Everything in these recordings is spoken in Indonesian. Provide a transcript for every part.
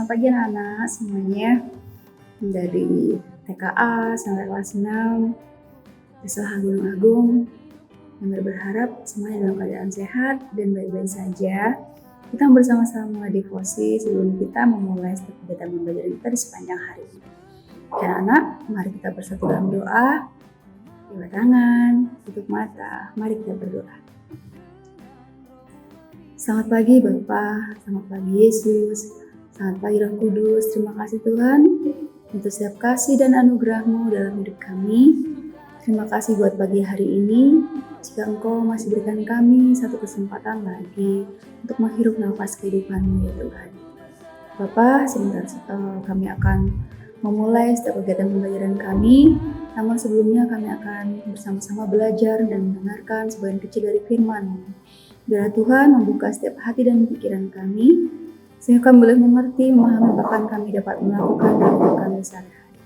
Selamat pagi anak-anak semuanya, dari TKA sampai kelas 6 SLH Gunung Agung. Kami berharap semuanya dalam keadaan sehat dan baik-baik saja. Kita bersama-sama devosi sebelum kita memulai setiap kegiatan pembelajaran kita di sepanjang hari ini. Anak-anak, mari kita bersatu dalam doa. Lipat tangan, tutup mata, mari kita berdoa. Selamat pagi Bapak, selamat pagi Yesus, selamat pagi Roh Kudus. Terima kasih Tuhan untuk setiap kasih dan anugerah-Mu dalam hidup kami. Terima kasih buat pagi hari ini, jika Engkau masih berikan kami satu kesempatan lagi untuk menghirup nafas kehidupan-Mu ya Tuhan. Bapak, sebentar kami akan memulai setiap kegiatan pembelajaran kami, namun sebelumnya kami akan bersama-sama belajar dan mendengarkan sebagian kecil dari firman-Mu. Biarlah Tuhan membuka setiap hati dan pikiran kami, sehingga kami boleh mengerti, memahami, bahkan kami dapat melakukan dalam hidup kami sehari-hari.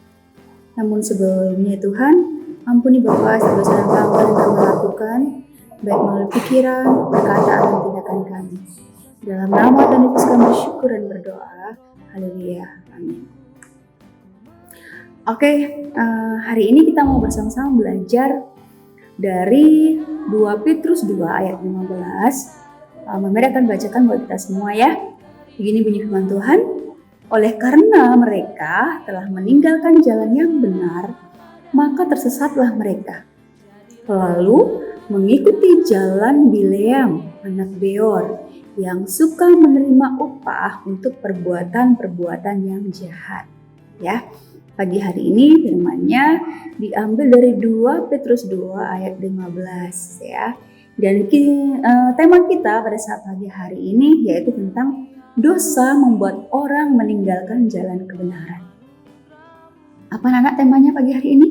Namun sebelumnya Tuhan, ampuni Bapa setiap dosa dan pelanggaran yang kami lakukan, baik melalui pikiran, perkataan, dan tindakan kami. Dalam nama Tuhan Yesus kami bersyukur dan berdoa. Haleluya. Amin. Oke, hari ini kita mau bersama-sama belajar dari 2 Petrus 2 ayat 15. Mami akan bacakan buat kita semua ya. Begini bunyi firman Tuhan. Oleh karena mereka telah meninggalkan jalan yang benar, maka tersesatlah mereka. Lalu mengikuti jalan Bileam, anak Beor, yang suka menerima upah untuk perbuatan-perbuatan yang jahat. Ya. Pagi hari ini firman-Nya diambil dari 2 Petrus 2 ayat 15 ya. Dan tema kita pada saat pagi hari ini yaitu tentang dosa membuat orang meninggalkan jalan kebenaran. Apa anak temanya pagi hari ini?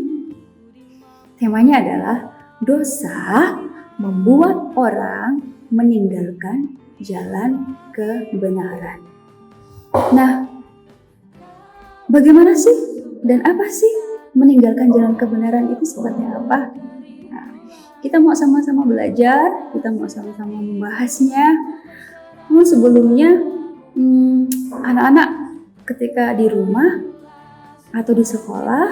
Temanya adalah dosa membuat orang meninggalkan jalan kebenaran. Nah, bagaimana sih dan apa sih meninggalkan jalan kebenaran itu seperti apa? Nah, kita mau sama-sama belajar, kita mau sama-sama membahasnya. Namun sebelumnya, anak-anak ketika di rumah atau di sekolah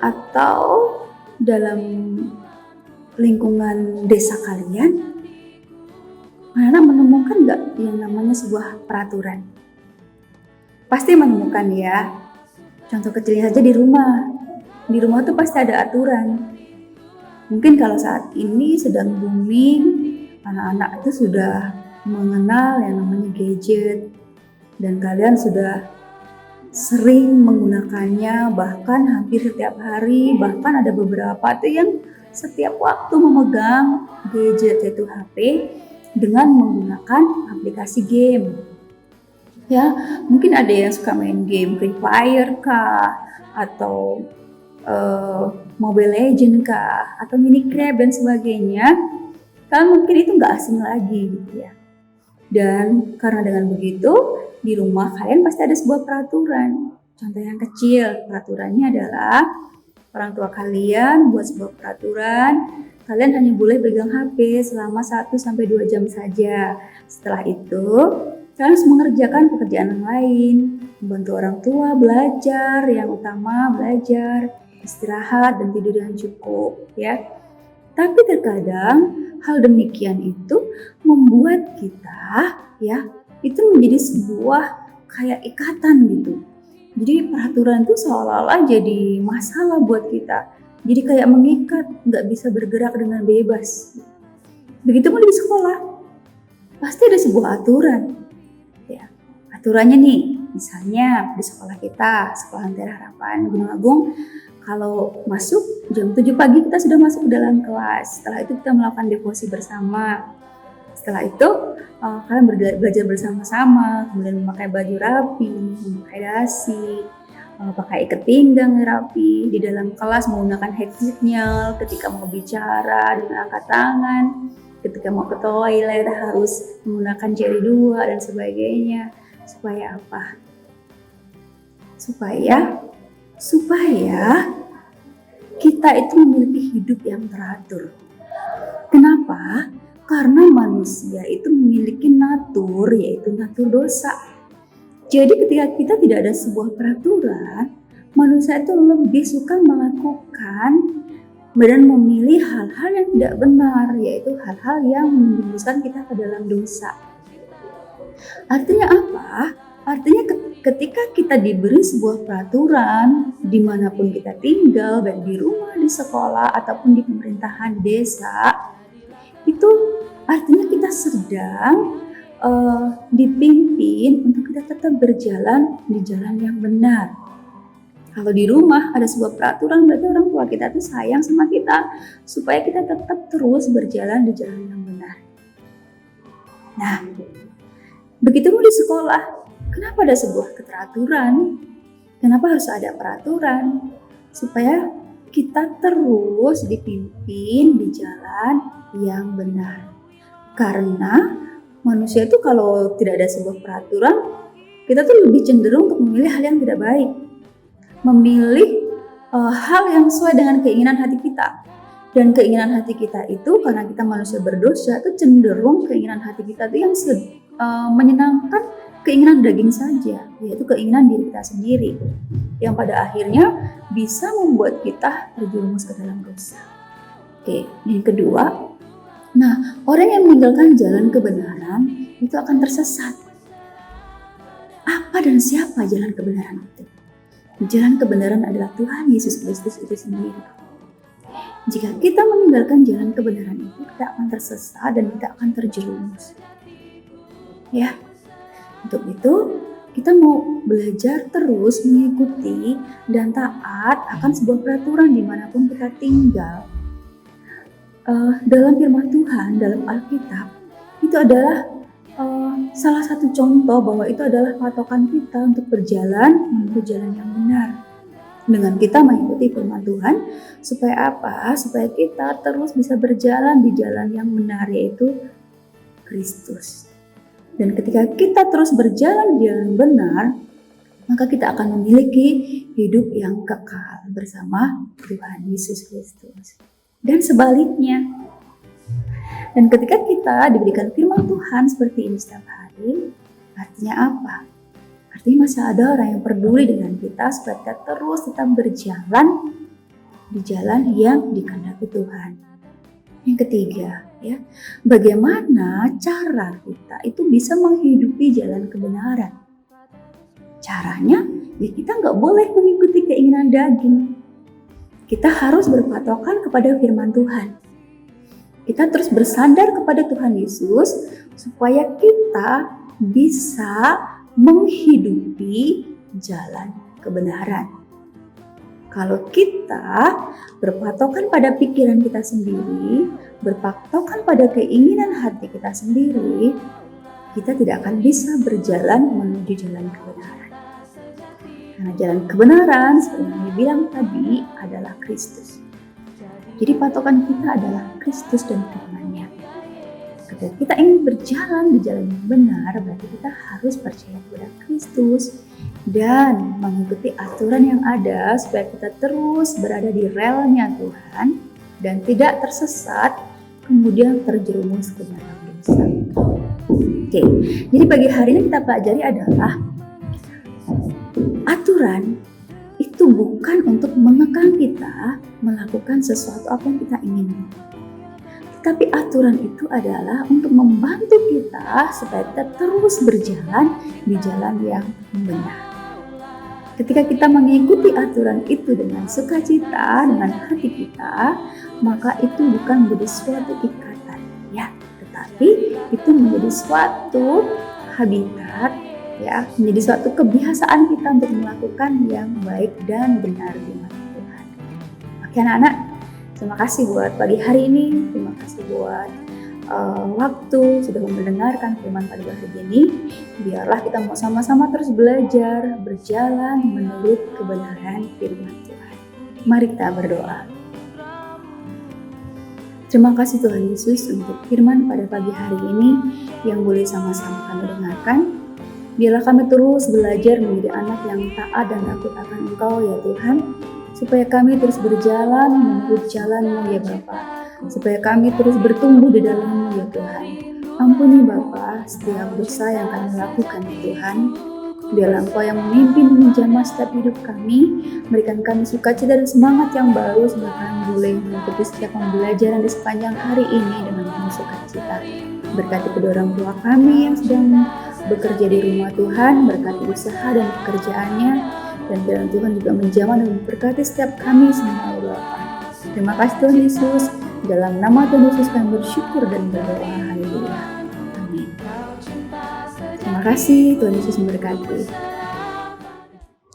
atau dalam lingkungan desa kalian, anak-anak menemukan nggak yang namanya sebuah peraturan? Pasti menemukan ya. Contoh kecilnya saja di rumah. Di rumah tuh pasti ada aturan. Mungkin kalau saat ini sedang booming, anak-anak itu sudah mengenal yang namanya gadget. Dan kalian sudah sering menggunakannya, bahkan hampir setiap hari. Bahkan ada beberapa tuh yang setiap waktu memegang gadget yaitu HP dengan menggunakan aplikasi game. Ya, mungkin ada yang suka main game Free Fire kah, atau Mobile Legends kah, atau Minecraft dan sebagainya. Kan mungkin itu nggak asing lagi gitu ya. Dan karena dengan begitu, di rumah kalian pasti ada sebuah peraturan. Contoh yang kecil, peraturannya adalah orang tua kalian buat sebuah peraturan, kalian hanya boleh pegang HP selama 1-2 jam saja. Setelah itu, kalian harus mengerjakan pekerjaan yang lain, membantu orang tua belajar, yang utama belajar, istirahat dan tidur yang cukup ya. Tapi terkadang hal demikian itu membuat kita ya, itu menjadi sebuah kayak ikatan gitu. Jadi peraturan itu seolah-olah jadi masalah buat kita. Jadi kayak mengikat, nggak bisa bergerak dengan bebas. Begitupun di sekolah, pasti ada sebuah aturan. Ya, aturannya nih, misalnya di sekolah kita, Sekolah Lentera Harapan Gunung Agung, kalau masuk jam 7 pagi kita sudah masuk ke dalam kelas. Setelah itu kita melakukan devosi bersama. Setelah itu kalian belajar bersama-sama, kemudian memakai baju rapi, memakai dasi, pakai ikat pinggang rapi, di dalam kelas menggunakan head signal ketika mau bicara dengan angkat tangan. Ketika mau ke toilet harus menggunakan jari 2 dan sebagainya. Supaya apa? Supaya kita itu memiliki hidup yang teratur. Kenapa? Karena manusia itu memiliki natur, yaitu natur dosa. Jadi ketika kita tidak ada sebuah peraturan, manusia itu lebih suka melakukan dan memilih hal-hal yang tidak benar, yaitu hal-hal yang menjerumuskan kita ke dalam dosa. Artinya apa? Artinya ketika kita diberi sebuah peraturan dimanapun kita tinggal, baik di rumah, di sekolah, ataupun di pemerintahan desa, itu artinya kita sedang dipimpin untuk kita tetap berjalan di jalan yang benar. Kalau di rumah ada sebuah peraturan, berarti orang tua kita tuh sayang sama kita supaya kita tetap terus berjalan di jalan yang benar. Nah, begitu di sekolah, kenapa ada sebuah keteraturan? Kenapa harus ada peraturan? Supaya kita terus dipimpin di jalan yang benar. Karena manusia itu kalau tidak ada sebuah peraturan, kita tuh lebih cenderung untuk memilih hal yang tidak baik. Memilih hal yang sesuai dengan keinginan hati kita. Dan keinginan hati kita itu, karena kita manusia berdosa, itu cenderung keinginan hati kita itu yang menyenangkan keinginan daging saja, yaitu keinginan diri kita sendiri, yang pada akhirnya bisa membuat kita terjerumus ke dalam dosa. Oke, yang kedua, nah orang yang meninggalkan jalan kebenaran itu akan tersesat. Apa dan siapa jalan kebenaran itu? Jalan kebenaran adalah Tuhan Yesus Kristus itu sendiri. Jika kita meninggalkan jalan kebenaran itu, kita akan tersesat dan kita akan terjerumus. Ya, untuk itu kita mau belajar terus mengikuti dan taat akan sebuah peraturan dimanapun kita tinggal. Dalam firman Tuhan, dalam Alkitab, itu adalah salah satu contoh bahwa itu adalah patokan kita untuk berjalan menuju jalan yang benar. Dengan kita mengikuti firman Tuhan, supaya apa? Supaya kita terus bisa berjalan di jalan yang benar, yaitu Kristus. Dan ketika kita terus berjalan di jalan benar, maka kita akan memiliki hidup yang kekal bersama Tuhan Yesus Kristus. Dan sebaliknya. Dan ketika kita diberikan firman Tuhan seperti ini setiap hari, artinya apa? Artinya masih ada orang yang peduli dengan kita supaya kita terus tetap berjalan di jalan yang dikehendaki Tuhan. Yang ketiga, ya, bagaimana cara kita itu bisa menghidupi jalan kebenaran? Caranya, ya kita nggak boleh mengikuti keinginan daging. Kita harus berpatokan kepada firman Tuhan. Kita terus bersandar kepada Tuhan Yesus supaya kita bisa menghidupi jalan kebenaran. Kalau kita berpatokan pada pikiran kita sendiri, berpatokan pada keinginan hati kita sendiri, kita tidak akan bisa berjalan menuju jalan kebenaran. Karena jalan kebenaran, seperti yang dibilang tadi, adalah Kristus. Jadi patokan kita adalah Kristus dan firman-Nya. Ketika kita ingin berjalan di jalan yang benar, berarti kita harus percaya kepada Kristus dan mengikuti aturan yang ada supaya kita terus berada di relnya Tuhan dan tidak tersesat kemudian terjerumus ke dalam dosa. Oke, jadi pagi hari ini kita pelajari adalah aturan itu bukan untuk mengekang kita melakukan sesuatu apa yang kita ingin. Tapi aturan itu adalah untuk membantu kita supaya kita terus berjalan di jalan yang benar. Ketika kita mengikuti aturan itu dengan sukacita, dengan hati kita, maka itu bukan menjadi suatu ikatan, ya, tetapi itu menjadi suatu habitat, ya, menjadi suatu kebiasaan kita untuk melakukan yang baik dan benar di mata Tuhan. Oke anak-anak, terima kasih buat pagi hari ini, terima kasih buat waktu sudah mendengarkan firman pada hari ini. Biarlah kita mau sama-sama terus belajar, berjalan menurut kebenaran firman Tuhan. Mari kita berdoa. Terima kasih Tuhan Yesus untuk firman pada pagi hari ini yang boleh sama-sama kami dengarkan. Biarlah kami terus belajar menjadi anak yang taat dan takut akan Engkau ya Tuhan, supaya kami terus berjalan menurut jalan-Mu ya Bapa, supaya kami terus bertumbuh di dalam-Mu ya Tuhan. Ampuni Bapa setiap dosa yang kami lakukan ya Tuhan. Biarlah Engkau yang memimpin dan menjamah setiap hidup kami, berikan kami sukacita dan semangat yang baru sehingga kami boleh mengikuti setiap pembelajaran di sepanjang hari ini dengan penuh sukacita. Berkati kedua orang tua kami yang sedang bekerja di rumah Tuhan, berkati usaha dan pekerjaannya, dan biarlah Tuhan juga menjamah dan memberkati setiap kami semua ya Bapa. Terima kasih Tuhan Yesus, dalam nama Tuhan Yesus kami bersyukur dan berdoa. Haleluya. Amin. Terima kasih, Tuhan Yesus memberkati.